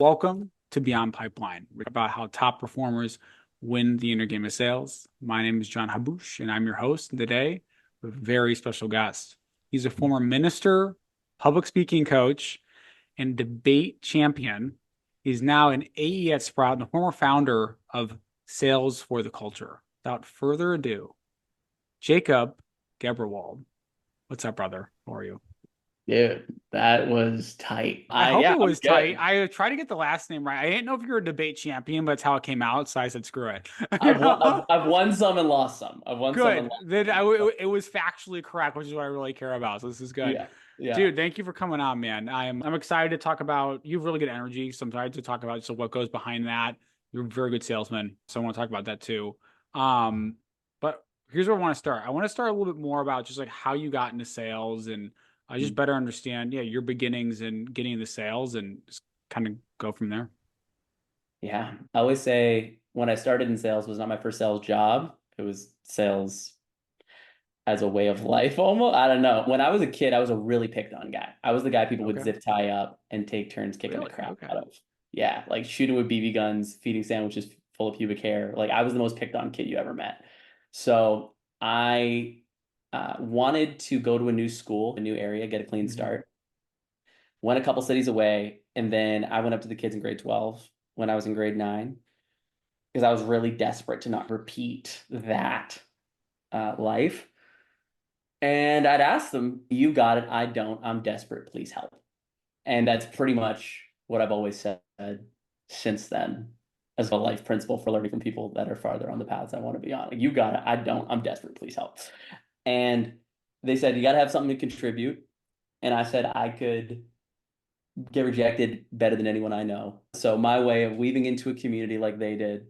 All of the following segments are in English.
Welcome to Beyond Pipeline, about how top performers win the inner game of sales. My name is John Habush, and I'm your host. And today, we have a very special guest. He's a former minister, public speaking coach, and debate champion. He's now an AE at Sprout and the former founder of Sales for the Culture. Without further ado, Jacob Gebrewold. What's up, brother? How are you? Dude, that was tight. I hope Yeah, it I'm was tight. good. I tried to get the last name right. I didn't know if you were a debate champion, but it's how it came out. So I said, screw it. You I've won, know? I've won some and lost some. I've won some and Good. lost Then some. it was factually correct, which is what I really care about. So this is good. Yeah, yeah. Dude, thank you for coming on, man. I'm excited to talk about you have really good energy. So I'm excited to talk about so what goes behind that. You're a very good salesman. So I want to talk about that too. But here's where I want to start. I want to start a little bit more about just like how you got into sales and I just better understand, yeah, your beginnings in getting into sales and just kind of go from there. Yeah. I always say when I started in sales was not my first sales job. It was sales as a way of life almost. I don't know. When I was a kid, I was a really picked on guy. I was the guy people would Okay. zip tie up and take turns kicking the Really? crap Okay. out of. Yeah, like shooting with BB guns, feeding sandwiches full of pubic hair. Like I was the most picked on kid you ever met. So I wanted to go to a new school, a new area, get a clean Hmm. start. Went a couple cities away, and then I went up to the kids in grade 12 when I was in grade 9 because I was really desperate to not repeat that life. And I'd ask them, "You got it, I don't. I'm desperate. Please help." And that's pretty much what I've always said since then as a life principle for learning from people that are farther on the paths I want to be on. Like, you got it, I don't. I'm desperate. Please help. And they said, "You got to have something to contribute." And I said, "I could get rejected better than anyone I know." So my way of weaving into a community like they did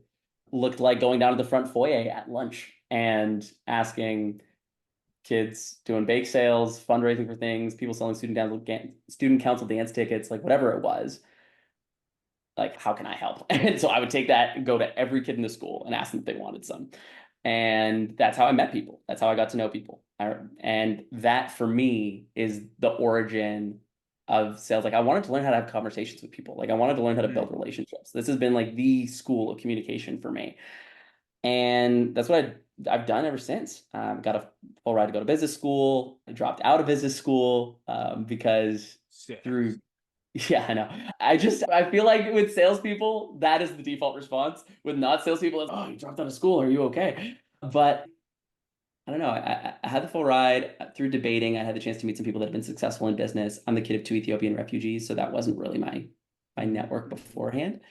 looked like going down to the front foyer at lunch and asking kids doing bake sales, fundraising for things, people selling student council dance tickets, like whatever it was. Like, how can I help? And so I would take that and go to every kid in the school and ask them if they wanted some. And that's how I met people. That's how I got to know people. And that for me is the origin of sales. Like I wanted to learn how to have conversations with people. Like I wanted to learn how to build Hmm. relationships. This has been like the school of communication for me. And that's what I've done ever since. Got a full ride to go to business school. I dropped out of business school because Sick. through, yeah, I know. I feel like with salespeople, that is the default response. With not salespeople, it's, "Oh, you dropped out of school. Are you okay?" But I don't know. I had the full ride through debating. I had the chance to meet some people that have been successful in business. I'm the kid of two Ethiopian refugees, so that wasn't really my Hmm. network beforehand.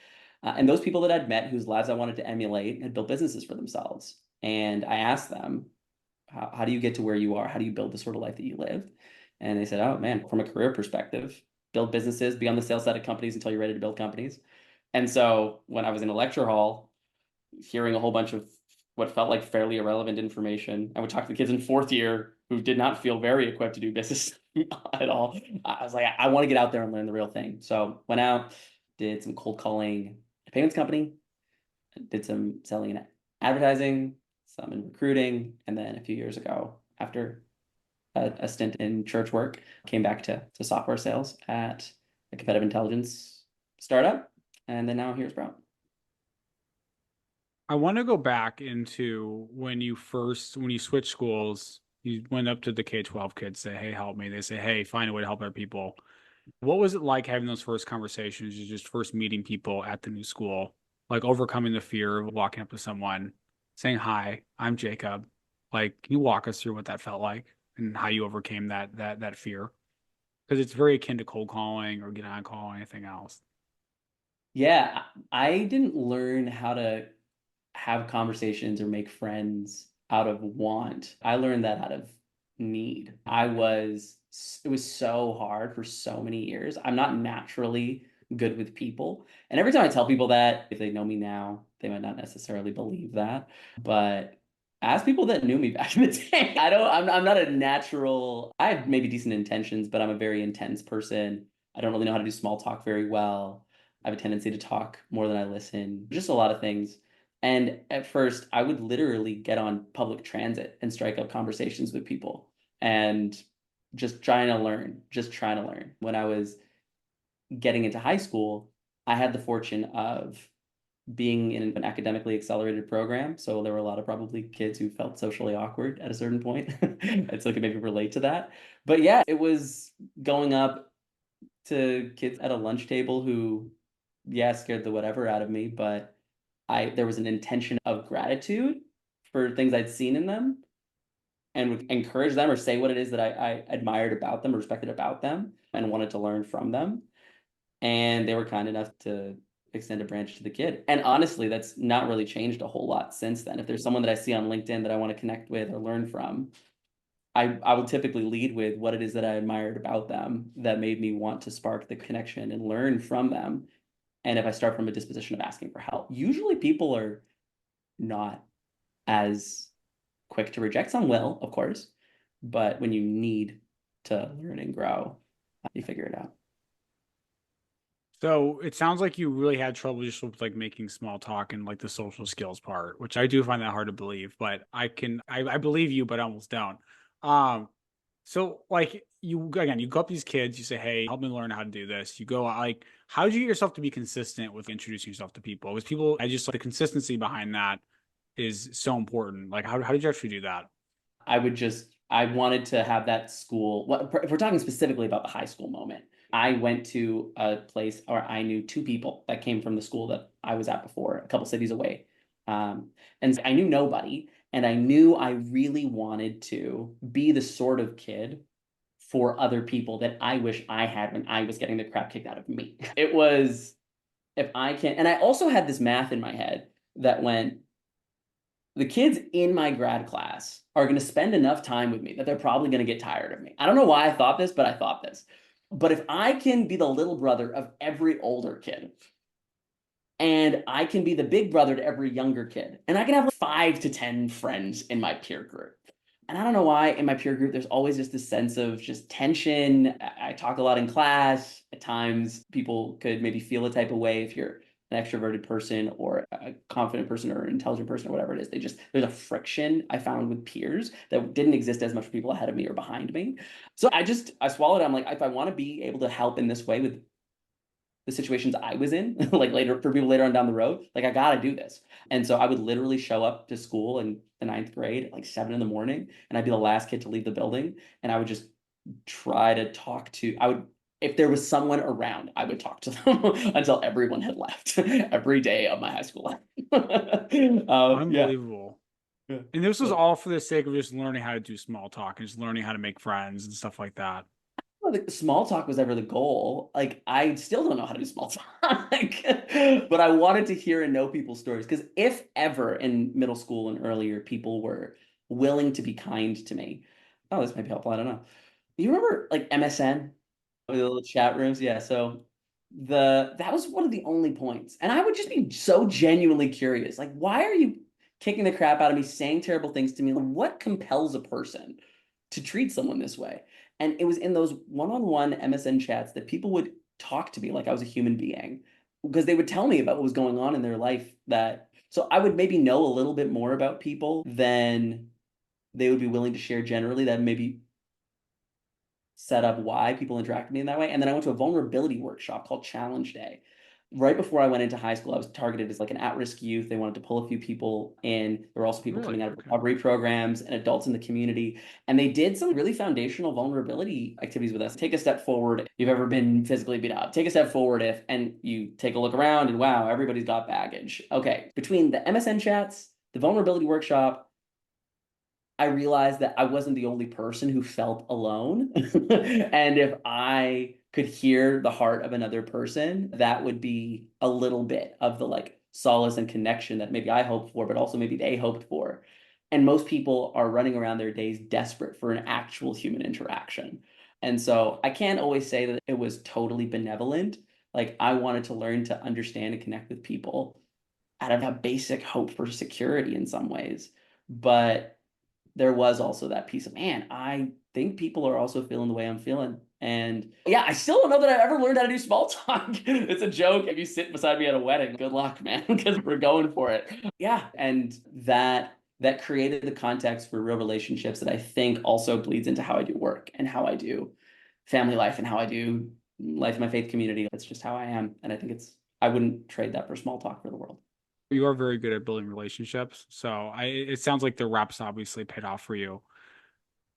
And those people that I'd met, whose lives I wanted to emulate, had built businesses for themselves. And I asked them, how do you get to where you are? How do you build the sort of life that you live? And they said, "Oh man, from a career perspective, build businesses, be on the sales side of companies until you're ready to build companies." And so when I was in a lecture hall, hearing a whole bunch of what felt like fairly irrelevant information, I would talk to the kids in fourth year who did not feel very equipped to do business at all. I was like, I want to get out there and learn the real thing. So went out, did some cold calling at a payments company, did some selling in advertising, some in recruiting, and then a few years ago, after a stint in church work, came back to software sales at a competitive intelligence startup, and then now here's Brown. I want to go back into when you switched schools, you went up to the K-12 kids, say, "Hey, help me." They say, "Hey, find a way to help other people." What was it like having those first conversations, you just first meeting people at the new school, like overcoming the fear of walking up to someone, saying, "Hi, I'm Jacob." Like, can you walk us through what that felt like and how you overcame that fear? Because it's very akin to cold calling or getting on call or anything else. Yeah, I didn't learn how to have conversations or make friends out of want. I learned that out of need. It was so hard for so many years. I'm not naturally good with people. And every time I tell people that, if they know me now, they might not necessarily believe that. But ask people that knew me back in the day. I'm not a natural, I have maybe decent intentions, but I'm a very intense person. I don't really know how to do small talk very well. I have a tendency to talk more than I listen, just a lot of things. And at first, I would literally get on public transit and strike up conversations with people and just trying to learn, just trying to learn. When I was getting into high school, I had the fortune of being in an academically accelerated program. So there were a lot of probably kids who felt socially awkward at a certain point. And so I could maybe relate to that. But yeah, it was going up to kids at a lunch table who, yeah, scared the whatever out of me, but there was an intention of gratitude for things I'd seen in them and would encourage them or say what it is that I admired about them, or respected about them, and wanted to learn from them. And they were kind enough to extend a branch to the kid. And honestly, that's not really changed a whole lot since then. If there's someone that I see on LinkedIn that I want to connect with or learn from, I will typically lead with what it is that I admired about them that made me want to spark the connection and learn from them. And if I start from a disposition of asking for help, usually people are not as quick to reject. Some will, of course, but when you need to learn and grow, you figure it out. So it sounds like you really had trouble just with like making small talk and like the social skills part, which I do find that hard to believe, but I believe you, but I almost don't. Um, so like you again, you go up to these kids, you say, "Hey, help me learn how to do this." You go like, how do you get yourself to be consistent with introducing yourself to people? Because people, I just like the consistency behind that is so important. Like, how did you actually do that? I wanted to have that school. If we're talking specifically about the high school moment, I went to a place, or I knew two people that came from the school that I was at before, a couple cities away. And I knew nobody, and I knew I really wanted to be the sort of kid for other people that I wish I had when I was getting the crap kicked out of me. It was, if I can, and I also had this math in my head that went, the kids in my grad class are going to spend enough time with me that they're probably going to get tired of me. I don't know why I thought this, but I thought this. But if I can be the little brother of every older kid, and I can be the big brother to every younger kid, and I can have like 5 to 10 friends in my peer group. And I don't know why in my peer group, there's always just this sense of just tension. I talk a lot in class. At times, people could maybe feel a type of way if you're an extroverted person or a confident person or an intelligent person or whatever it is. There's a friction I found with peers that didn't exist as much for people ahead of me or behind me. So I swallowed it. I'm like, if I want to be able to help in this way with the situations I was in, like later for people later on down the road, like I gotta do this. And so I would literally show up to school in the ninth grade at like 7 in the morning, and I'd be the last kid to leave the building. And I would just try to talk to, if there was someone around, I would talk to them until everyone had left every day of my high school life. Yeah. Unbelievable. And this was all for the sake of just learning how to do small talk and just learning how to make friends and stuff like that. Well, the small talk was ever the goal. Like, I still don't know how to do small talk, but I wanted to hear and know people's stories. Because if ever in middle school and earlier, people were willing to be kind to me. Oh, this might be helpful. I don't know. You remember like MSN, the little chat rooms? Yeah. So that was one of the only points. And I would just be so genuinely curious. Like, why are you kicking the crap out of me, saying terrible things to me? Like, what compels a person to treat someone this way? And it was in those one-on-one MSN chats that people would talk to me like I was a human being, because they would tell me about what was going on in their life, that so I would maybe know a little bit more about people than they would be willing to share generally, that maybe set up why people interact with me in that way. And then I went to a vulnerability workshop called Challenge Day. Right before I went into high school, I was targeted as like an at-risk youth. They wanted to pull a few people in. There were also people Really? coming out of Okay. recovery programs and adults in the community. And they did some really foundational vulnerability activities with us. Take a step forward if you've ever been physically beat up. Take a step forward if, and you take a look around and wow, everybody's got baggage. Okay, between the MSN chats, the vulnerability workshop, I realized that I wasn't the only person who felt alone. And if I could hear the heart of another person, that would be a little bit of the like solace and connection that maybe I hoped for, but also maybe they hoped for. And most people are running around their days desperate for an actual human interaction. And so I can't always say that it was totally benevolent. Like, I wanted to learn to understand and connect with people out of a basic hope for security in some ways. But there was also that piece of, man, I think people are also feeling the way I'm feeling. And yeah, I still don't know that I ever learned how to do small talk. It's a joke if you sit beside me at a wedding. Good luck, man, because we're going for it. Yeah. And that created the context for real relationships that I think also bleeds into how I do work and how I do family life and how I do life in my faith community. That's just how I am. And I think it's I wouldn't trade that for small talk for the world. You are very good at building relationships. So it sounds like the reps obviously paid off for you.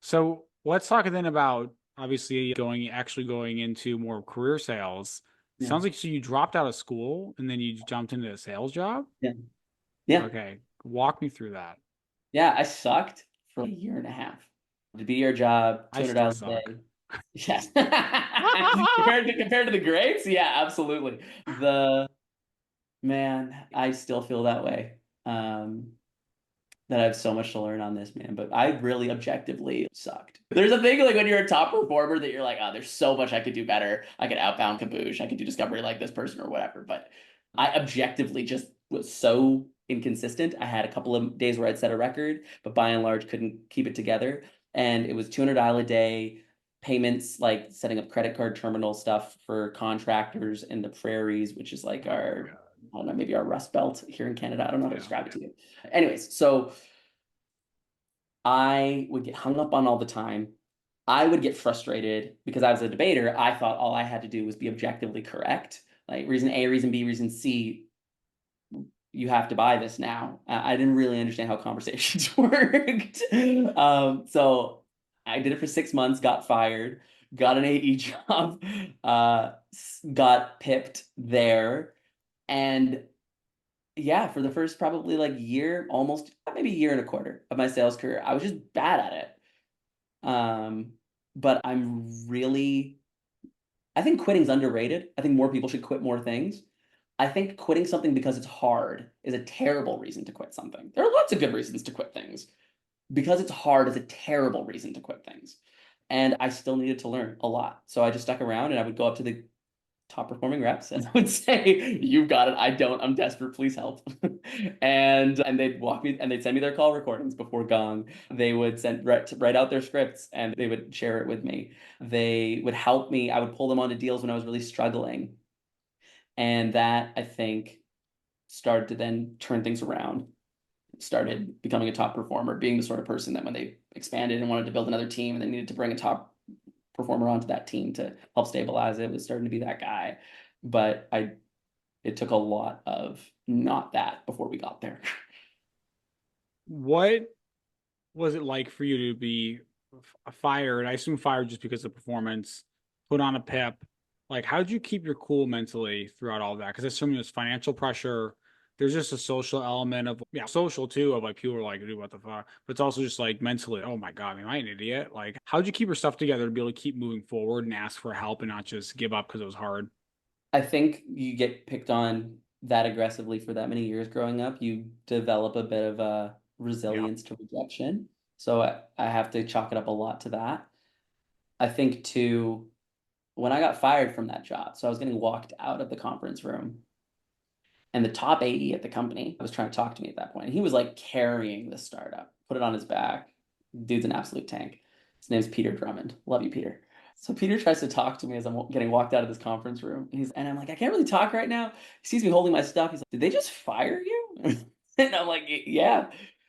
So let's talk then about obviously actually going into more career sales. Yeah. Sounds like so you dropped out of school and then you jumped into a sales job. Yeah. Yeah. Okay, walk me through that. Yeah. I sucked for a year and a half. To be your job, I 200 still dollars a suck. day. Yes. Compared to the greats, yeah, absolutely. The man, I still feel that way. Um, that I have so much to learn on this, man. But I really objectively sucked. There's a thing like when you're a top performer that you're like, oh, there's so much I could do better. I could outbound Kaboosh. I could do discovery like this person or whatever. But I objectively just was so inconsistent. I had a couple of days where I'd set a record, but by and large couldn't keep it together. And it was $200 a day payments, like setting up credit card terminal stuff for contractors in the prairies, which is like our, I don't know, maybe our Rust Belt here in Canada. I don't know how to Yeah. describe it to you. Anyways, so I would get hung up on all the time. I would get frustrated because I was a debater. I thought all I had to do was be objectively correct. Like reason A, reason B, reason C, you have to buy this now. I didn't really understand how conversations worked. So I did it for 6 months, got fired, got an AE job, got pipped there. And yeah, for the first probably like year, almost maybe a year and a quarter of my sales career, I was just bad at it. But I think quitting's underrated. I think more people should quit more things. I think quitting something because it's hard is a terrible reason to quit something. There are lots of good reasons to quit things. Because it's hard is a terrible reason to quit things. And I still needed to learn a lot. So I just stuck around and I would go up to the top performing reps and I would say, you've got it, I don't, I'm desperate, please help. And they'd walk me and they'd send me their call recordings before Gong. They would write out their scripts and they would share it with me. They would help me. I would pull them onto deals when I was really struggling. And that I think started to then turn things around. Started becoming a top performer, being the sort of person that when they expanded and wanted to build another team and they needed to bring a top performer onto that team to help stabilize it, was starting to be that guy. But it took a lot of not that before we got there. What was it like for you to be fired? I assume fired just because of performance, put on a PIP. Like, how did you keep your cool mentally throughout all that? Because I assume there's financial pressure. There's just a social element of, yeah, social too, of like people are like, dude, what the fuck? But it's also just like mentally, oh my God, am I an idiot? Like, how'd you keep your stuff together to be able to keep moving forward and ask for help and not just give up because it was hard? I think you get picked on that aggressively for that many years growing up, you develop a bit of a Yeah. resilience to rejection. So I have to chalk it up a lot to that. I think too, when I got fired from that job, so I was getting walked out of the conference room, and the top AE at the company was trying to talk to me at that point. And he was like carrying the startup, put it on his back. Dude's an absolute tank. His name's Peter Drummond. Love you, Peter. So Peter tries to talk to me as I'm getting walked out of this conference room. And I'm like, I can't really talk right now. He sees me holding my stuff. He's like, did they just fire you? And I'm like, yeah,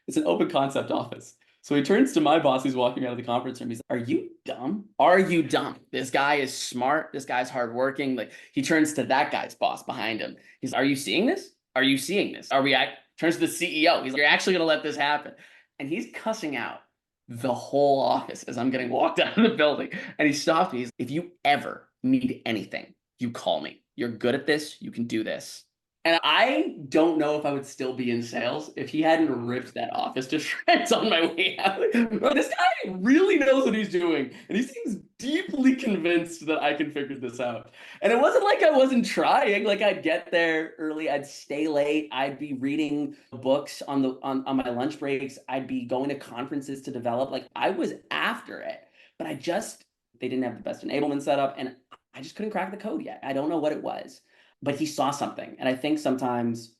it's an open concept office. So he turns to my boss who's walking me out of the conference room. He's like, are you dumb? Are you dumb? This guy is smart. This guy's hardworking. Like he turns to that guy's boss behind him. He's, are you seeing this? Are you seeing this? Turns to the CEO. He's like, you're actually going to let this happen. And he's cussing out the whole office as I'm getting walked out of the building. And he stopped me. He's, if you ever need anything, you call me. You're good at this. You can do this. And I don't know if I would still be in sales if he hadn't ripped that office to shreds on my way out. This guy really knows what he's doing, and he seems deeply convinced that I can figure this out. And it wasn't like I wasn't trying. Like I'd get there early, I'd stay late, I'd be reading books on my lunch breaks, I'd be going to conferences to develop. Like I was after it, but they didn't have the best enablement setup, and I just couldn't crack the code yet. I don't know what it was, but he saw something. And I think sometimes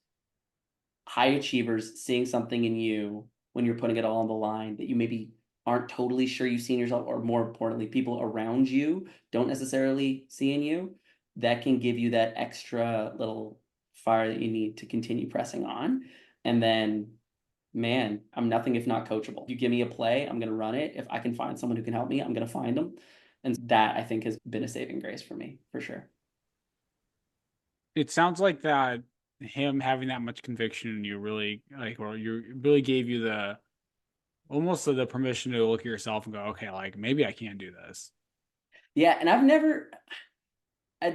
high achievers seeing something in you when you're putting it all on the line that you maybe aren't totally sure you've seen yourself, or more importantly, people around you don't necessarily see in you, that can give you that extra little fire that you need to continue pressing on. And then, man, I'm nothing if not coachable. You give me a play, I'm going to run it. If I can find someone who can help me, I'm going to find them. And that I think has been a saving grace for me, for sure. It sounds like that him having that much conviction in you really like, or you really gave you the almost the permission to look at yourself and go, okay, like maybe I can do this. Yeah, and I've never,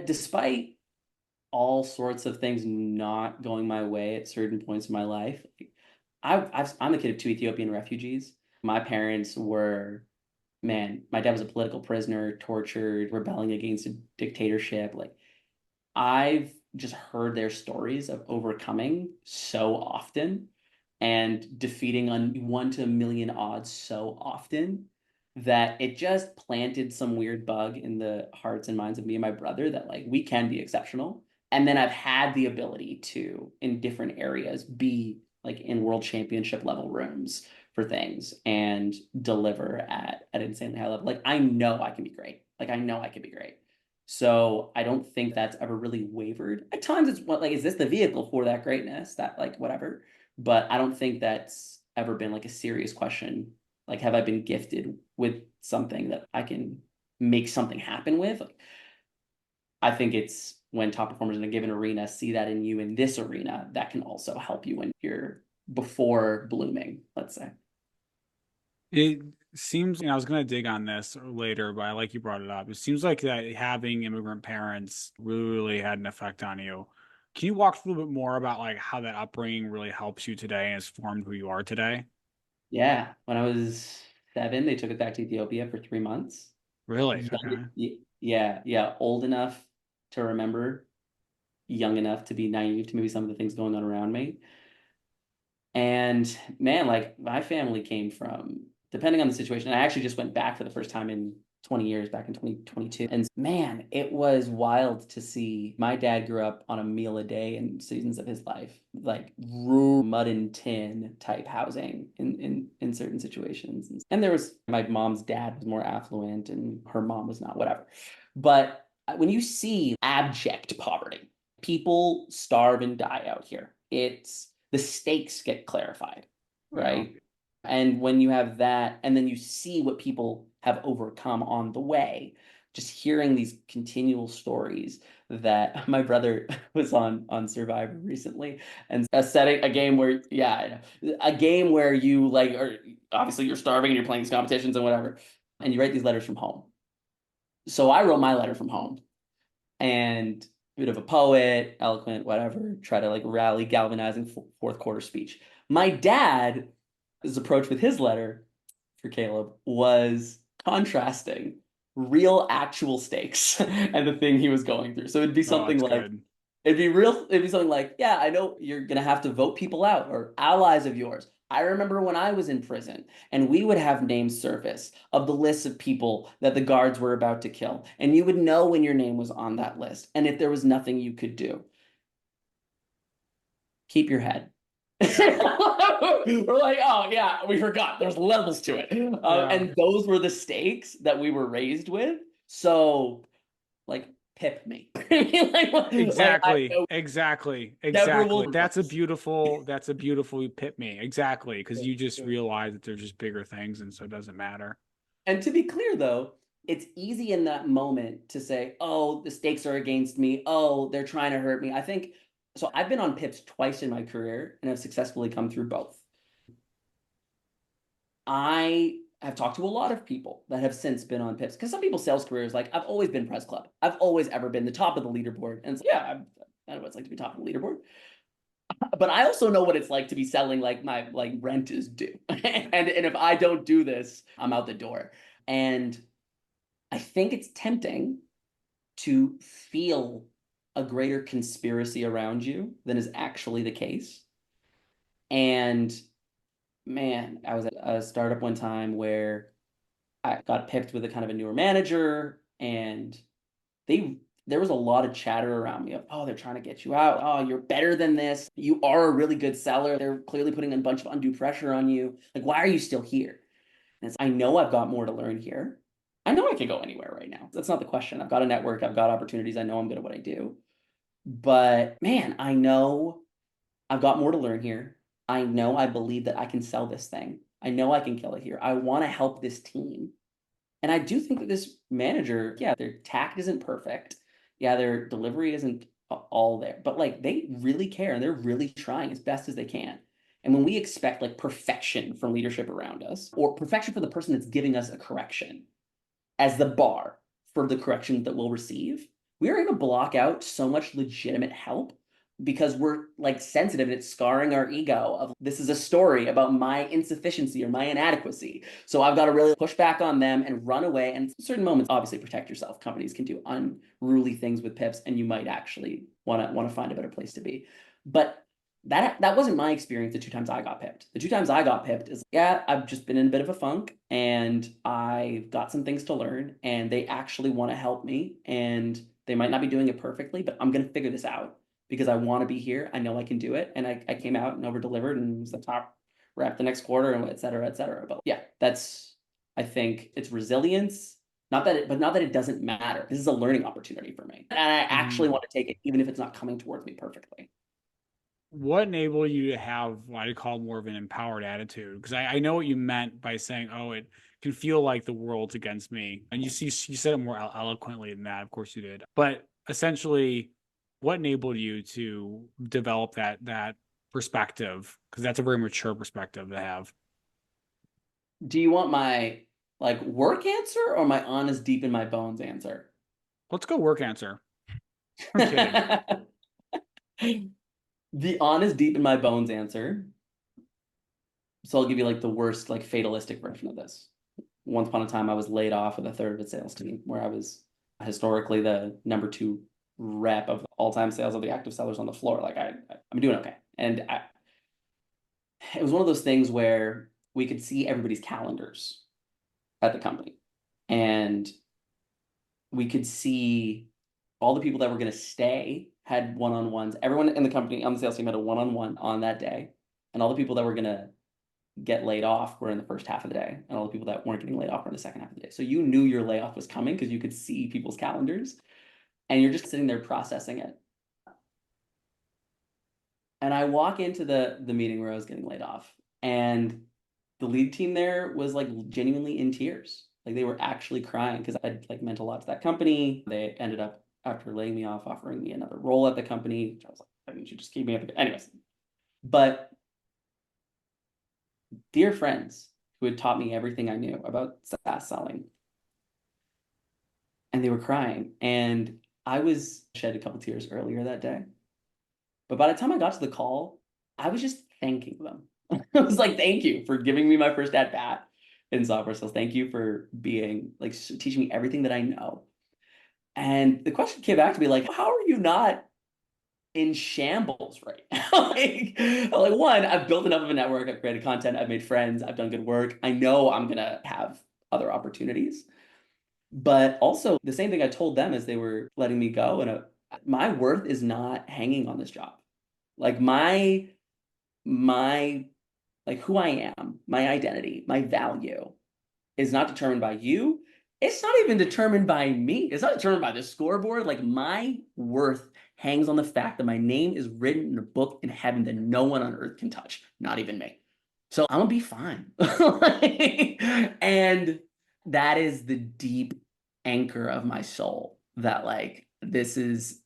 despite all sorts of things not going my way at certain points in my life, I'm the kid of two Ethiopian refugees. My parents were, man, my dad was a political prisoner, tortured, rebelling against a dictatorship. Like, I've just heard their stories of overcoming so often and defeating on 1 to 1 million odds so often that it just planted some weird bug in the hearts and minds of me and my brother that like we can be exceptional. And then I've had the ability to, in different areas, be like in world championship level rooms for things and deliver at insanely high level. Like I know I can be great. Like I know I can be great. So I don't think that's ever really wavered. At times it's what like, is this the vehicle for that greatness? That like whatever. But I don't think that's ever been like a serious question. Like, have I been gifted with something that I can make something happen with? Like, I think it's when top performers in a given arena see that in you in this arena, that can also help you when you're before blooming, let's say. It seems, I was going to dig on this later, but I like you brought it up. It seems like that having immigrant parents really had an effect on you. Can you walk through a little bit more about like how that upbringing really helps you today and has formed who you are today? Yeah. When I was 7, they took us back to Ethiopia for 3 months. Really? Okay. Yeah, yeah, old enough to remember, young enough to be naive to maybe some of the things going on around me. And man, like my family came from, depending on the situation, I actually just went back for the first time in 20 years, back in 2022. And man, it was wild to see. My dad grew up on a meal a day in seasons of his life, like rural mud and tin type housing in certain situations. And there was my mom's dad was more affluent and her mom was not, whatever. But when you see abject poverty, people starve and die out here. It's the stakes get clarified, Yeah. right? And when you have that, and then you see what people have overcome on the way, just hearing these continual stories that my brother was on Survivor recently, and a setting a game where yeah, a game where you like are obviously you're starving and you're playing these competitions and whatever, and you write these letters from home. So I wrote my letter from home and a bit of a poet, eloquent, whatever, try to like rally, galvanizing fourth quarter speech. My dad, his approach with his letter for Caleb was contrasting real actual stakes and the thing he was going through. So it'd be Oh, something that's like, good. it'd be something like, yeah, I know you're gonna have to vote people out or allies of yours. I remember when I was in prison and we would have names surface of the lists of people that the guards were about to kill. And you would know when your name was on that list. And if there was nothing you could do, keep your head. Yeah. We're like, oh yeah, we forgot. There's levels to it, Yeah. and those were the stakes that we were raised with. So, like, pip me. like I Exactly. Exactly. Exactly. Gebrewold That's a rules. beautiful you pit me. Exactly. Because you just realize that there's just bigger things and so it doesn't matter. And to be clear, though, it's easy in that moment to say, oh, the stakes are against me. Oh, they're trying to hurt me. I think so. I've been on pips twice in my career and have successfully come through both. I have talked to a lot of people that have since been on pips because some people's sales careers, like I've always been press club. I've always ever been the top of the leaderboard. And so, yeah, I know what it's like to be top of the leaderboard. But I also know what it's like to be selling like my like rent is due. And if I don't do this, I'm out the door. And I think it's tempting to feel a greater conspiracy around you than is actually the case. And man, I was at a startup one time where I got picked with a kind of a newer manager, and they there was a lot of chatter around me of, oh, they're trying to get you out. Oh, you're better than this. You are a really good seller. They're clearly putting a bunch of undue pressure on you. Like, why are you still here? And it's, I know I've got more to learn here. I know I can go anywhere right now. That's not the question. I've got a network. I've got opportunities. I know I'm good at what I do. But man, I know I've got more to learn here. I know I believe that I can sell this thing. I know I can kill it here. I want to help this team. And I do think that this manager, yeah, their tact isn't perfect. Yeah, their delivery isn't all there. But like they really care and they're really trying as best as they can. And when we expect like perfection from leadership around us, or perfection for the person that's giving us a correction as the bar for the correction that we'll receive, we are going to block out so much legitimate help because we're like sensitive and it's scarring our ego of this is a story about my insufficiency or my inadequacy. So I've got to really push back on them and run away. And certain moments, obviously protect yourself. Companies can do unruly things with pips and you might actually want to find a better place to be. But that wasn't my experience the 2 times I got pipped. The 2 times I got pipped is, yeah, I've just been in a bit of a funk and I've got some things to learn and they actually want to help me and they might not be doing it perfectly, but I'm going to figure this out because I want to be here. I know I can do it. And I came out and over delivered and was the top rep the next quarter and et cetera, et cetera. But yeah, I think it's resilience. Not that it doesn't matter. This is a learning opportunity for me. And I actually want to take it, even if it's not coming towards me perfectly. What enabled you to have what I call more of an empowered attitude? Because I know what you meant by saying, "Oh, it can feel like the world's against me," and you said it more eloquently than that. Of course, you did. But essentially, what enabled you to develop that perspective? Because that's a very mature perspective to have. Do you want my like work answer or my honest deep in my bones answer? Let's go work answer. I'm kidding. The honest deep in my bones answer. So I'll give you like the worst, like fatalistic version of this. Once upon a time, I was laid off with a third of the sales team, where I was historically the #2 rep of all-time sales of the active sellers on the floor. Like I'm doing okay, and it was one of those things where we could see everybody's calendars at the company, and we could see all the people that were going to stay had one-on-ones. Everyone in the company on the sales team had a one-on-one on that day, and all the people that were going to get laid off were in the first half of the day, and all the people that weren't getting laid off were in the second half of the day. So you knew your layoff was coming because you could see people's calendars, and you're just sitting there processing it. And I walk into the meeting where I was getting laid off, and the lead team there was like genuinely in tears. Like they were actually crying because I'd like meant a lot to that company. They ended up after laying me off, offering me another role at the company, which I was like, I mean, you should just keep me at the anyways. But dear friends who had taught me everything I knew about SaaS selling, and they were crying. And I was shed a couple tears earlier that day. But by the time I got to the call, I was just thanking them. I was like, thank you for giving me my first at bat in software sales. Thank you for being like teaching me everything that I know. And the question came back to me like, how are you not in shambles right now? like one, I've built enough of a network, I've created content, I've made friends, I've done good work. I know I'm gonna have other opportunities. But also the same thing I told them as they were letting me go. And my worth is not hanging on this job. Like my like who I am, my identity, my value is not determined by you. It's not even determined by me. It's not determined by the scoreboard. Like my worth hangs on the fact that my name is written in a book in heaven that no one on earth can touch, not even me. So I'm gonna be fine. And that is the deep anchor of my soul that like this is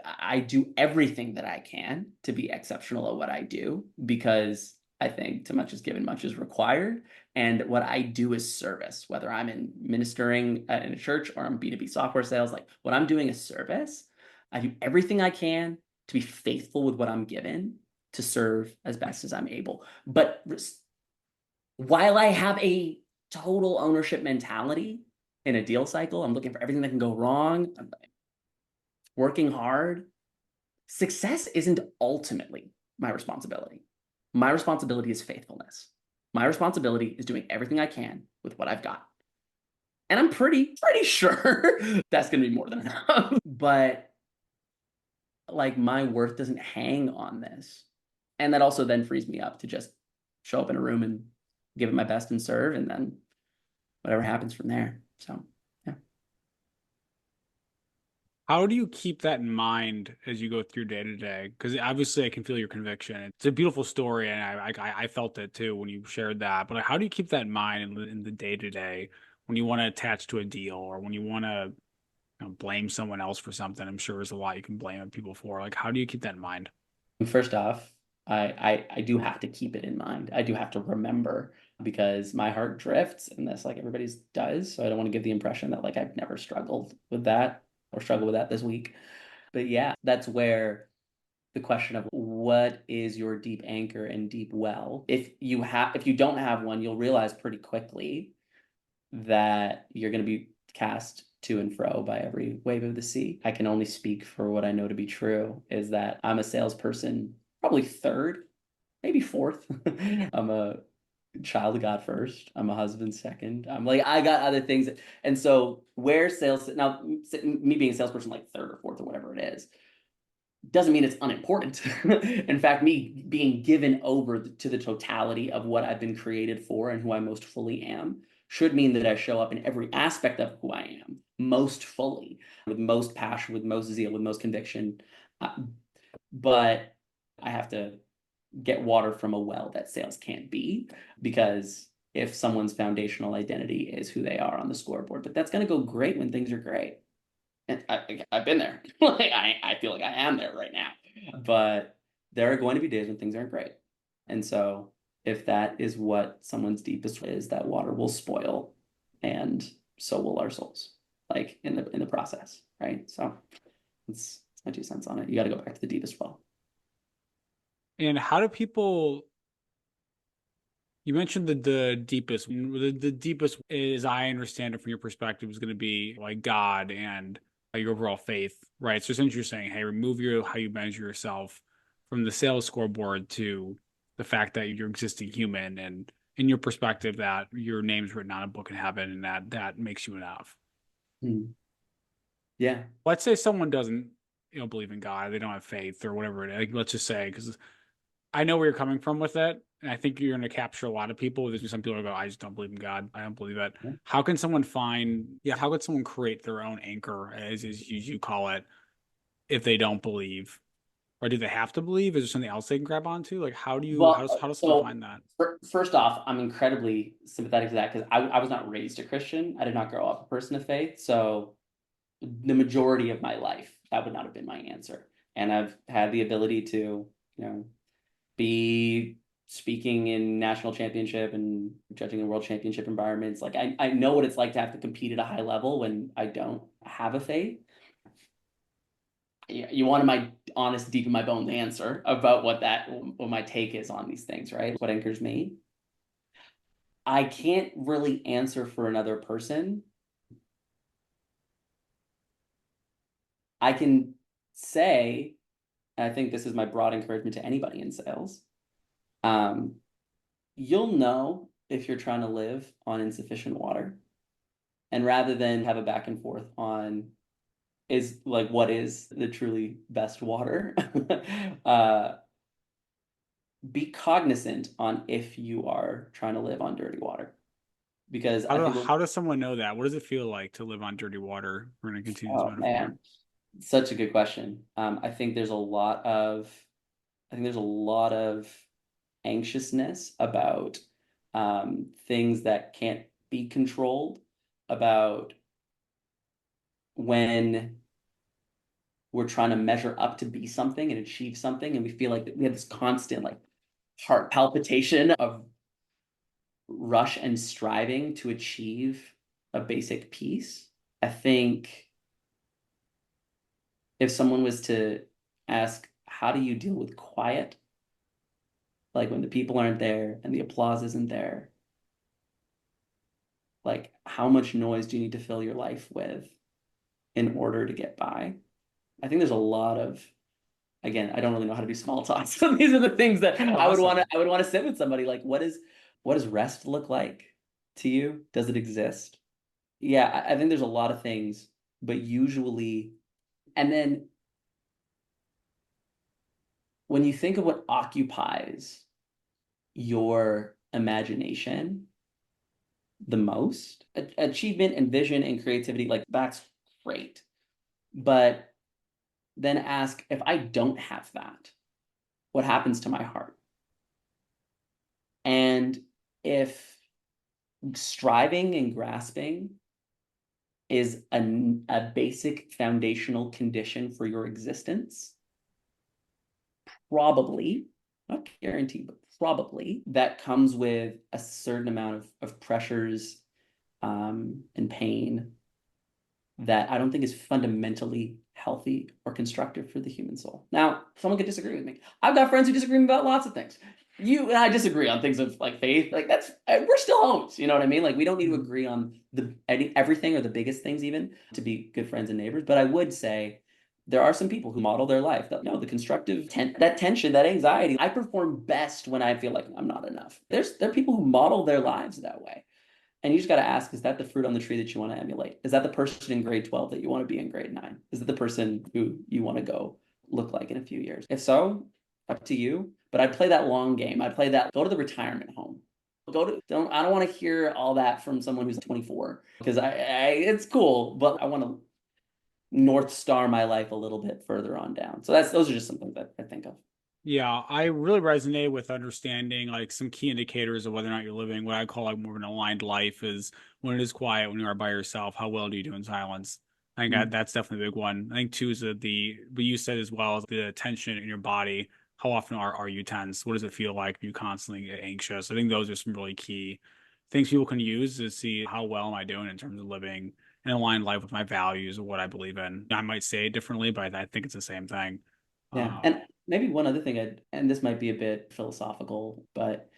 I do everything that I can to be exceptional at what I do because I think too much is given, much is required. And what I do is service, whether I'm in ministering in a church or I'm B2B software sales, like what I'm doing is service. I do everything I can to be faithful with what I'm given to serve as best as I'm able. But while I have a total ownership mentality in a deal cycle, I'm looking for everything that can go wrong. I'm working hard. Success isn't ultimately my responsibility. My responsibility is faithfulness. My responsibility is doing everything I can with what I've got. And I'm pretty sure that's going to be more than enough. But like my worth doesn't hang on this. And that also then frees me up to just show up in a room and give it my best and serve. And then whatever happens from there. So, yeah. How do you keep that in mind as you go through day to day? Because obviously, I can feel your conviction. It's a beautiful story, and I felt it too when you shared that. But like, how do you keep that in mind in the day to day when you want to attach to a deal or when you want to blame someone else for something. I'm sure there's a lot you can blame people for. Like, how do you keep that in mind? First off, I do have to keep it in mind. I do have to remember because my heart drifts and that's like everybody's does. So I don't want to give the impression that like I've never struggled with that or struggled with that this week. But yeah, that's where the question of what is your deep anchor and deep well. If you don't have one, you'll realize pretty quickly that you're going to be cast to and fro by every wave of the sea. I can only speak for what I know to be true is that I'm a salesperson, probably third, maybe fourth. I'm a child of God first. I'm a husband second. I'm like, I got other things. And so where sales, now me being a salesperson, like third or fourth or whatever it is, doesn't mean it's unimportant. In fact, me being given over to the totality of what I've been created for and who I most fully am should mean that I show up in every aspect of who I am most fully, with most passion, with most zeal, with most conviction. But I have to get water from a well that sales can't be, because if someone's foundational identity is who they are on the scoreboard, but that's going to go great when things are great. And I've been there. Like I feel like I am there right now. But there are going to be days when things aren't great. And so if that is what someone's deepest is, that water will spoil and so will our souls, like in the process, right? So it's my 2 cents on it. You got to go back to the deepest well. And how do people, you mentioned the deepest, the deepest, as I understand it from your perspective, is going to be like God and your overall faith, right? So essentially you're saying, hey, remove your how you measure yourself from the sales scoreboard to the fact that you're existing human, and in your perspective that your name's written on a book in heaven, and that makes you enough. Hmm. Yeah. Let's say someone doesn't, believe in God, they don't have faith or whatever it is. Like, let's just say, because I know where you're coming from with it, and I think you're going to capture a lot of people. There's some people who go, I just don't believe in God. I don't believe it. Yeah. How can someone find, yeah, how could someone create their own anchor, as you call it, if they don't believe? Or do they have to believe? Is there something else they can grab onto? Like, Well, how does someone so find that? first off, I'm incredibly sympathetic to that because I was not raised a Christian. I did not grow up a person of faith. So the majority of my life, that would not have been my answer. And I've had the ability to, be speaking in national championship and judging in world championship environments. Like I know what it's like to have to compete at a high level when I don't have a faith. You wanted my honest, deep in my bones answer about what my take is on these things, right? What anchors me. I can't really answer for another person. I can say, and I think this is my broad encouragement to anybody in sales. Um, you'll know if you're trying to live on insufficient water. And rather than have a back and forth on is like what is the truly best water, uh, be cognizant on if you are trying to live on dirty water. Because I think, How does someone know that? What does it feel like to live on dirty water? We're going to continue this oh metaphor. man, such a good question. I think there's a lot of, I think there's a lot of anxiousness about things that can't be controlled, about when we're trying to measure up to be something and achieve something, and we feel like we have this constant like heart palpitation of rush and striving to achieve a basic piece. I think if someone was to ask, how do you deal with quiet? Like when the people aren't there and the applause isn't there, like how much noise do you need to fill your life with in order to get by? I think there's a lot of, again, I don't really know how to do small talk. So these are the things that Awesome. I would want to sit with somebody like, what does rest look like to you? Does it exist? Yeah, I think there's a lot of things, but usually, and then when you think of what occupies your imagination the most, achievement and vision and creativity, like that's great. But then ask, if I don't have that, what happens to my heart? And if striving and grasping is a basic foundational condition for your existence, probably, not guaranteed, but probably, that comes with a certain amount of pressures and pain that I don't think is fundamentally healthy or constructive for the human soul. Now, someone could disagree with me. I've got friends who disagree about lots of things. You and I disagree on things of like faith. Like that's we're still homies. You know what I mean? Like we don't need to agree on everything or the biggest things even to be good friends and neighbors. But I would say there are some people who model their life that no, the constructive that tension, that anxiety. I perform best when I feel like I'm not enough. There are people who model their lives that way. And you just got to ask, is that the fruit on the tree that you want to emulate? Is that the person in grade 12 that you want to be in grade 9? Is it the person who you want to go look like in a few years? If so, up to you. But I'd play that long game. I'd play that, go to the retirement home. I don't want to hear all that from someone who's 24 because it's cool, but I want to North Star my life a little bit further on down. So those are just some things that I think of. Yeah, I really resonate with understanding like some key indicators of whether or not you're living what I call like more of an aligned life is when it is quiet, when you are by yourself, how well do you do in silence? I think Mm. that's definitely a big one. I think two is that what you said as well as the tension in your body. How often are you tense? What does it feel like? Are you constantly anxious? I think those are some really key things people can use to see how well am I doing in terms of living an aligned life with my values or what I believe in. I might say it differently, but I think it's the same thing. Yeah. Uh, And maybe one other thing and this might be a bit philosophical, but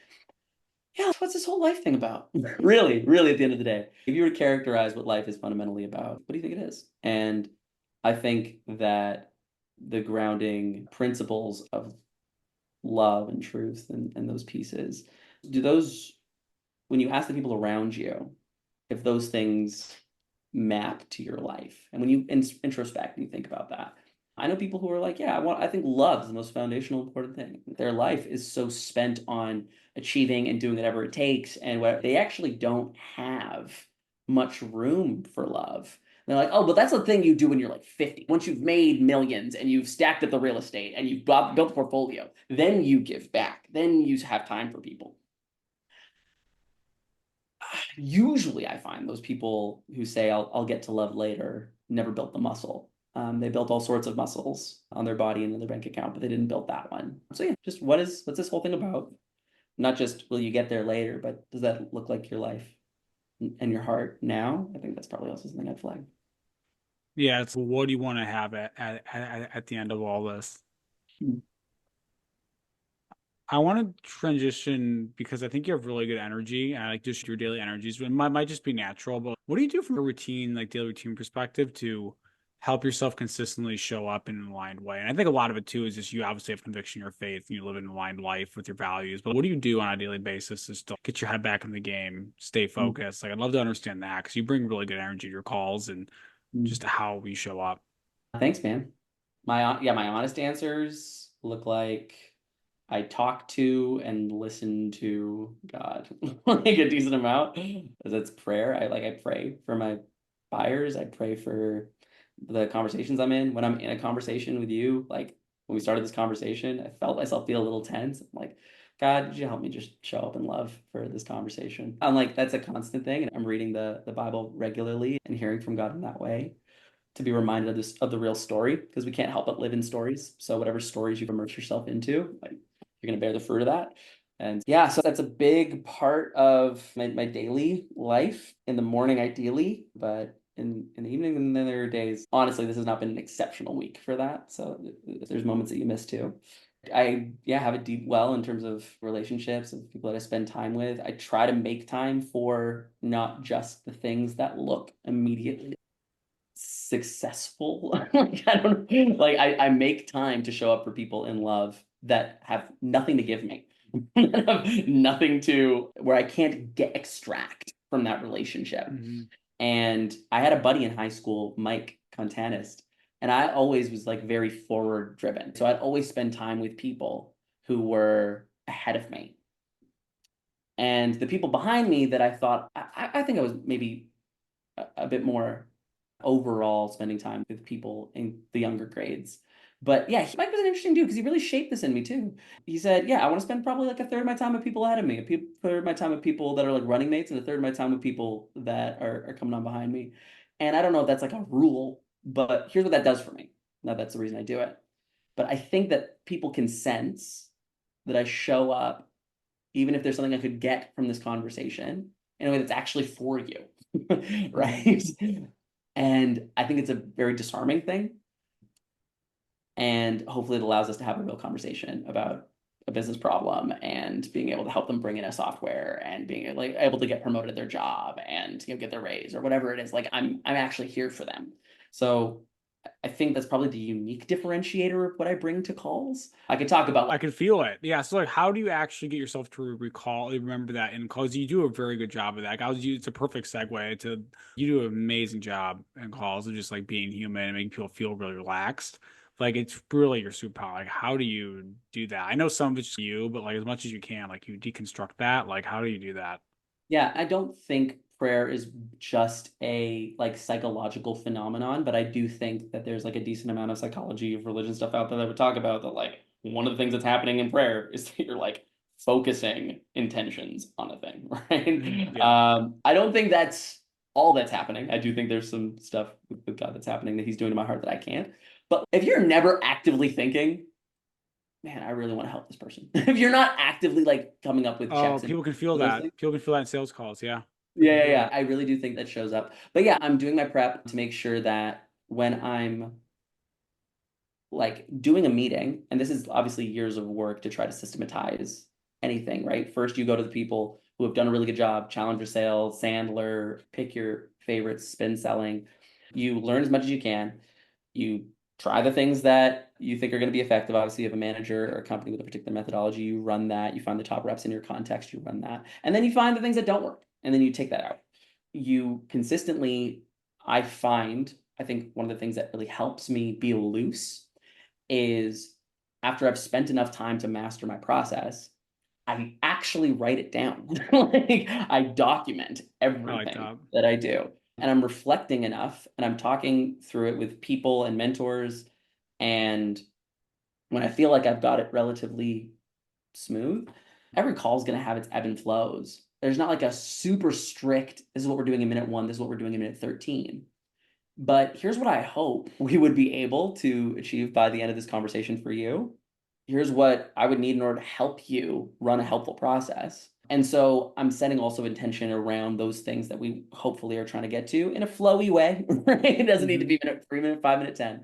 yeah, what's this whole life thing about? Really, really, at the end of the day, if you were to characterize what life is fundamentally about, what do you think it is? And I think that the grounding principles of love and truth and those pieces, do those, when you ask the people around you, if those things map to your life, and when you introspect and you think about that, I know people who are like, yeah, I think love is the most foundational important thing. Their life is so spent on achieving and doing whatever it takes, and what they actually don't have much room for love. They're like, oh, but that's the thing you do when you're like 50. Once you've made millions and you've stacked up the real estate and you've built a portfolio, then you give back. Then you have time for people. Usually I find those people who say I'll get to love later never built the muscle. They built all sorts of muscles on their body and in their bank account, but they didn't build that one. So yeah, just what's this whole thing about? Not just will you get there later, but does that look like your life and your heart now? I think that's probably also something I'd flag. Yeah, it's what do you want to have at the end of all this? Hmm. I want to transition because I think you have really good energy and I like just your daily energies. It might just be natural, but what do you do from a routine, like daily routine perspective to help yourself consistently show up in an aligned way? And I think a lot of it too is just you obviously have conviction in your faith and you live an aligned life with your values. But what do you do on a daily basis to still get your head back in the game, stay focused? Like I'd love to understand that because you bring really good energy to your calls and Hmm. just how we show up. Thanks, man. My honest answers look like I talk to and listen to God like a decent amount. That's prayer. I pray for my buyers. I pray for the conversations I'm in. When I'm in a conversation with you, like when we started this conversation, I felt myself feel a little tense. I'm like, God, did you help me just show up in love for this conversation? I'm like, that's a constant thing. And I'm reading the Bible regularly and hearing from God in that way to be reminded of this of the real story because we can't help but live in stories. So whatever stories you immerse yourself into, like you're gonna bear the fruit of that. And yeah, so that's a big part of my daily life in the morning, ideally, but in the evening, and then there are days. Honestly, this has not been an exceptional week for that. So there's moments that you miss too. I have a deep well in terms of relationships and people that I spend time with. I try to make time for not just the things that look immediately successful. Like I don't like I make time to show up for people in love that have nothing to give me. That have nothing to where I can't get extract from that relationship. Mhm. And I had a buddy in high school, Mike Contanist, and I always was like very forward driven. So I'd always spend time with people who were ahead of me. And the people behind me that I thought I think I was maybe a bit more overall spending time with people in the younger grades. But yeah, Mike was an interesting dude because he really shaped this in me too. He said, "Yeah, I want to spend probably like a third of my time with people ahead of me, third of my time with people that are like running mates, and a third of my time with people that are coming on behind me." And I don't know if that's like a rule, but here's what that does for me. Now that's the reason I do it. But I think that people can sense that I show up, even if there's something I could get from this conversation in a way that's actually for you. Right. And I think it's a very disarming thing. And hopefully it allows us to have a real conversation about a business problem and being able to help them bring in a software and being like able to get promoted their job and get their raise or whatever it is. Like I'm actually here for them. So I think that's probably the unique differentiator of what I bring to calls. I could talk about I like, can feel it. Yeah. So like, how do you actually get yourself to remember that in calls? You do a very good job of that. Like, it's a perfect segue to, you do an amazing job in calls of just like being human and making people feel really relaxed. Like it's really your superpower. Like, how do you do that? I know some of it's you, but like as much as you can, like you deconstruct that. Like, how do you do that? yeah, I don't think prayer is just a like psychological phenomenon, but I do think that there's like a decent amount of psychology of religion stuff out there that would talk about that. Like one of the things that's happening in prayer is that you're like focusing intentions on a thing, right? Yeah. I don't think that's all that's happening. I do think there's some stuff with God that's happening that he's doing to my heart that I can't. But if you're never actively thinking, man, I really want to help this person. If you're not actively like coming up with Oh, checks and people can feel those that. things. People can feel that in sales calls. Yeah. People Yeah, can yeah, feel yeah. it. I really do think that shows up. But yeah, I'm doing my prep to make sure that when I'm like doing a meeting, and this is obviously years of work to try to systematize anything, right? First, you go to the people who have done a really good job, Challenger Sales, Sandler, pick your favorites, spin selling. You learn as much as you can. You try the things that you think are going to be effective. Obviously, you have a manager or a company with a particular methodology, you run that. You find the top reps in your context, you run that. And then you find the things that don't work, and then you take that out. You consistently, I think one of the things that really helps me be loose is after I've spent enough time to master my process, I actually write it down. Like I document I like everything that. that I do. And I'm reflecting enough and I'm talking through it with people and mentors. And when I feel like I've got it relatively smooth, every call is going to have its ebb and flows. There's not like a super strict, this is what we're doing in minute one, this is what we're doing in minute 13. But here's what I hope we would be able to achieve by the end of this conversation for you. Here's what I would need in order to help you run a helpful process. And so I'm setting also intention around those things that we hopefully are trying to get to in a flowy way, right? It doesn't need to Hmm. be minute 3 minute, 5 minute, 10.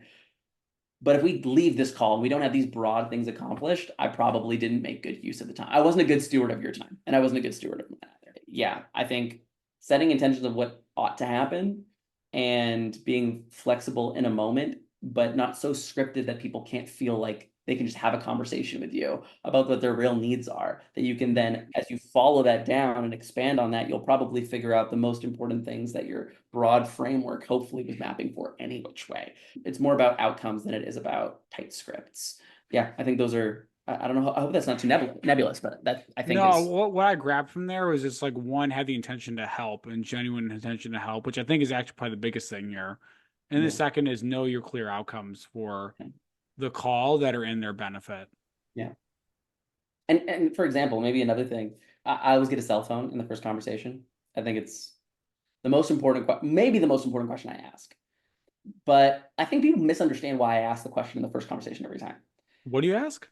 But if we leave this call and we don't have these broad things accomplished, I probably didn't make good use of the time. I wasn't a good steward of your time, and I wasn't a good steward of mine either. Yeah, I think setting intentions of what ought to happen and being flexible in a moment, but not so scripted that people can't feel like they can just have a conversation with you about what their real needs are. That you can then, as you follow that down and expand on that, you'll probably figure out the most important things that your broad framework hopefully was mapping for any which way. It's more about outcomes than it is about tight scripts. Yeah, I think those are. I don't know. I hope that's not too nebulous, but that I think No, is what I grabbed from there was just like one, have the intention to help and genuine intention to help, which I think is actually probably the biggest thing here. And the yeah, second is know your clear outcomes for okay, the call that are in their benefit. yeah. And for example, maybe another thing, I always get a cell phone in the first conversation. I think it's the most important, maybe the most important question I ask. But I think people misunderstand why I ask the question in the first conversation every time. What do you ask?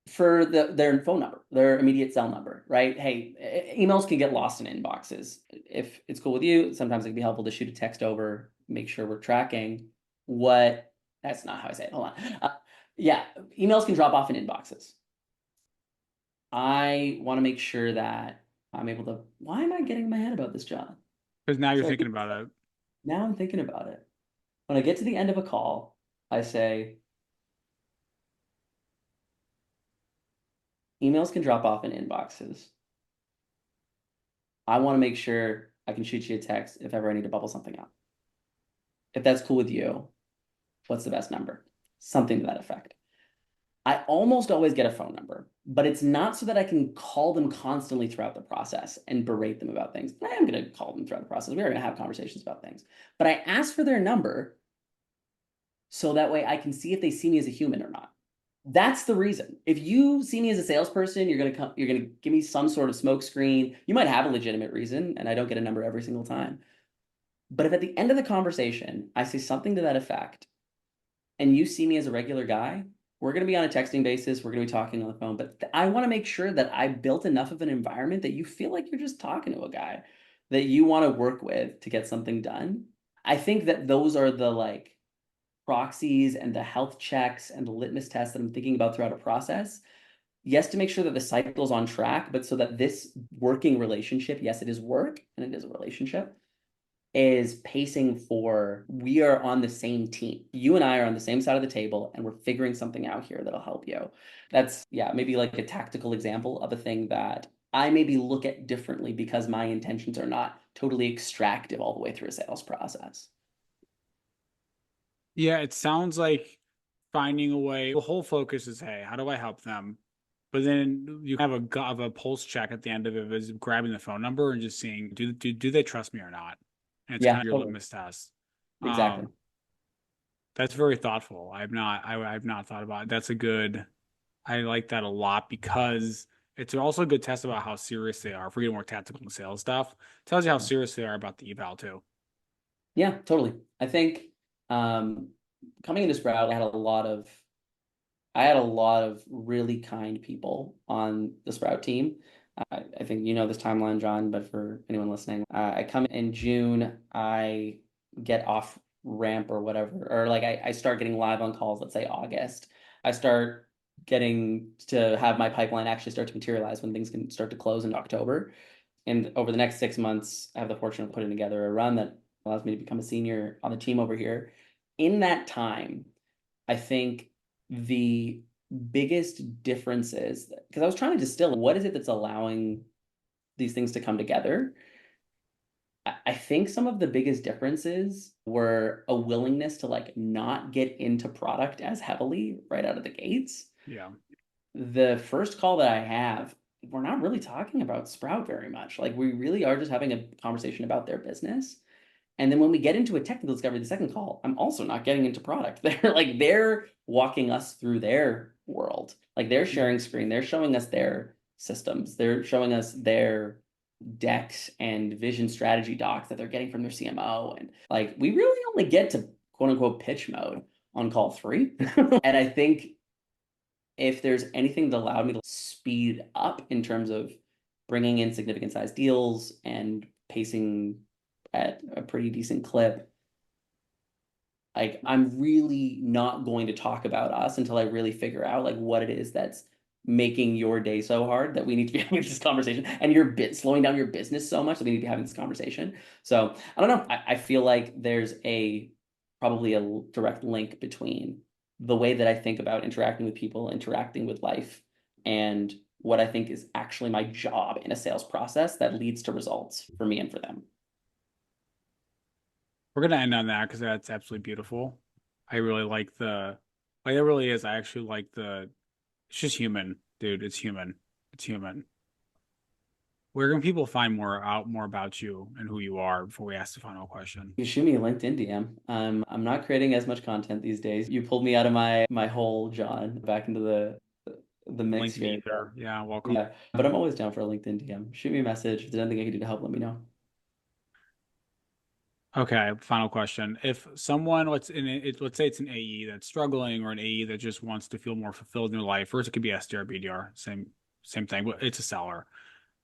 For their phone number, their immediate cell number, right? Hey, emails can get lost in inboxes. If it's cool with you, sometimes it can be helpful to shoot a text over, make sure we're tracking what. That's not how I say it. Hold on. Yeah, emails can drop off in inboxes. I want to make sure that I'm able to. Why am I getting in my head about this, John? Because now you're So thinking about it. now I'm thinking about it. When I get to the end of a call, I say, emails can drop off in inboxes. I want to make sure I can shoot you a text if ever I need to bubble something up. If that's cool with you, what's the best number? Something to that effect. I almost always get a phone number, but it's not so that I can call them constantly throughout the process and berate them about things. I am going to call them throughout the process. We are going to have conversations about things. But I ask for their number so that way I can see if they see me as a human or not. That's the reason. If you see me as a salesperson, you're gonna give me some sort of smoke screen. You might have a legitimate reason, and I don't get a number every single time. But if at the end of the conversation, I say something to that effect, and you see me as a regular guy, we're going to be on a texting basis. We're going to be talking on the phone. But I want to make sure that I built enough of an environment that you feel like you're just talking to a guy that you want to work with to get something done. I think that those are the like proxies and the health checks and the litmus tests that I'm thinking about throughout a process. Yes, to make sure that the cycle's on track, but so that this working relationship, yes, it is work and it is a relationship, is pacing for we are on the same team. You and I are on the same side of the table and we're figuring something out here that'll help you. That's, yeah, maybe like a tactical example of a thing that I maybe look at differently because my intentions are not totally extractive all the way through a sales process. Yeah, it sounds like finding a way. The whole focus is, hey, how do I help them? But then you have a pulse check at the end of it is grabbing the phone number and just seeing do they trust me or not? And it's kind Yeah, of your totally. litmus test. Exactly. That's very thoughtful. I've not thought about it. That's a good. I like that a lot because it's also a good test about how serious they are. If we're getting more tactical and sales stuff, tells you how serious they are about the eval too. Yeah, totally. I think um, coming into Sprout, I had a lot of really kind people on the Sprout team. I think you know this timeline, John, but for anyone listening, I come in June, I get off ramp or whatever, or like I start getting live on calls, let's say August. I start getting to have my pipeline actually start to materialize when things can start to close in October. And over the next 6 months, I have the fortune of putting together a run that allows me to become a senior on the team over here. In that time, I think the biggest differences, because I was trying to distill what is it that's allowing these things to come together. I think some of the biggest differences were a willingness to like not get into product as heavily right out of the gates. Yeah. The first call that I have, we're not really talking about Sprout very much. Like we really are just having a conversation about their business. And then when we get into a technical discovery, the second call, I'm also not getting into product. They're walking us through their world. Like they're sharing screen, they're showing us their systems, they're showing us their decks and vision strategy docs that they're getting from their CMO. And like we really only get to quote unquote pitch mode on call three. And I think if there's anything that allowed me to speed up in terms of bringing in significant size deals and pacing at a pretty decent clip, like I'm really not going to talk about us until I really figure out like what it is that's making your day so hard that we need to be having this conversation, and you're slowing down your business so much that we need to be having this conversation. So I don't know. I feel like there's probably a direct link between the way that I think about interacting with people, interacting with life, and what I think is actually my job in a sales process that leads to results for me and for them. We're gonna end on that because that's absolutely beautiful. I really like like it really is. I actually like it's just human, dude. It's human. It's human. Where can people find more about you and who you are before we ask the final question? You shoot me a LinkedIn DM. I'm not creating as much content these days. You pulled me out of my hole, John, back into the mix LinkedIn here. Ether. Yeah, welcome. Yeah, but I'm always down for a LinkedIn DM. Shoot me a message. If there's anything I can do to help, let me know. Okay, final question. If someone, let's say it's an AE that's struggling or an AE that just wants to feel more fulfilled in their life, or it could be SDR, BDR, same thing, but it's a seller.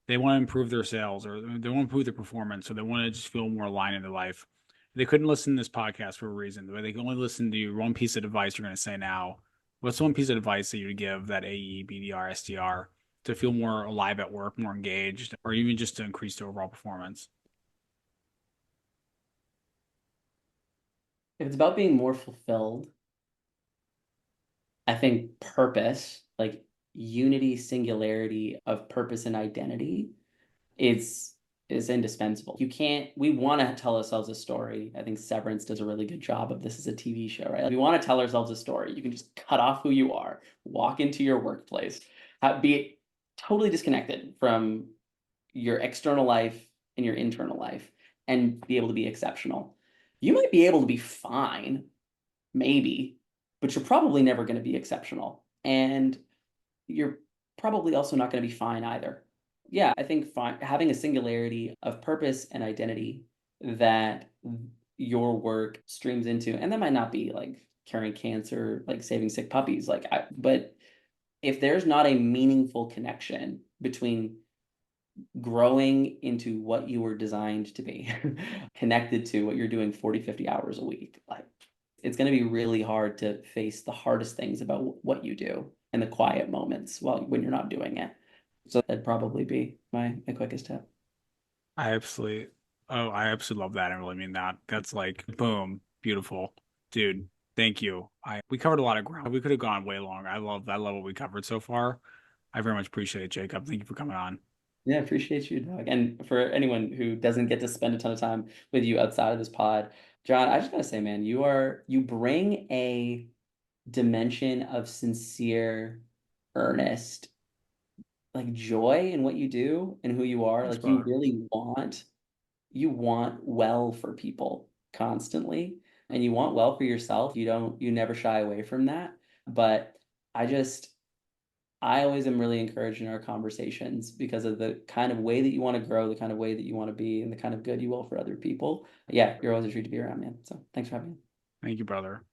They want to improve their sales or they want to improve their performance or they want to just feel more aligned in their life. They couldn't listen to this podcast for a reason. They can only listen to one piece of advice you're going to say now. What's one piece of advice that you would give that AE, BDR, SDR to feel more alive at work, more engaged, or even just to increase their overall performance? If it's about being more fulfilled, I think purpose, like unity, singularity of purpose and identity, is is indispensable. You can't, we want to tell ourselves a story. I think Severance does a really good job of this as a TV show, right? Like we want to tell ourselves a story. You can just cut off who you are, walk into your workplace, be totally disconnected from your external life and your internal life, and be able to be exceptional. You might be able to be fine, maybe, but you're probably never going to be exceptional. And you're probably also not going to be fine either. Yeah, I think having a singularity of purpose and identity that your work streams into, and that might not be like curing cancer, like saving sick puppies, but if there's not a meaningful connection between growing into what you were designed to be, connected to what you're doing 40, 50 hours a week, like it's going to be really hard to face the hardest things about what you do and the quiet moments when you're not doing it. So that'd probably be my quickest tip. I absolutely, oh, I absolutely love that. I really mean that. That's like, boom, beautiful, dude. Thank you. We covered a lot of ground. We could have gone way longer. I love what we covered so far. I very much appreciate it, Jacob. Thank you for coming on. Yeah, appreciate you, Doug. And for anyone who doesn't get to spend a ton of time with you outside of this pod, John, I just gotta say, man, you bring a dimension of sincere, earnest, like joy in what you do and who you are. Thanks, Like you brother. really you want well for people constantly, and you want well for yourself. You never shy away from that. But I just I always am really encouraged in our conversations because of the kind of way that you want to grow, the kind of way that you want to be, and the kind of good you will for other people. Yeah, you're always a treat to be around, man. So thanks for having me. Thank you, brother.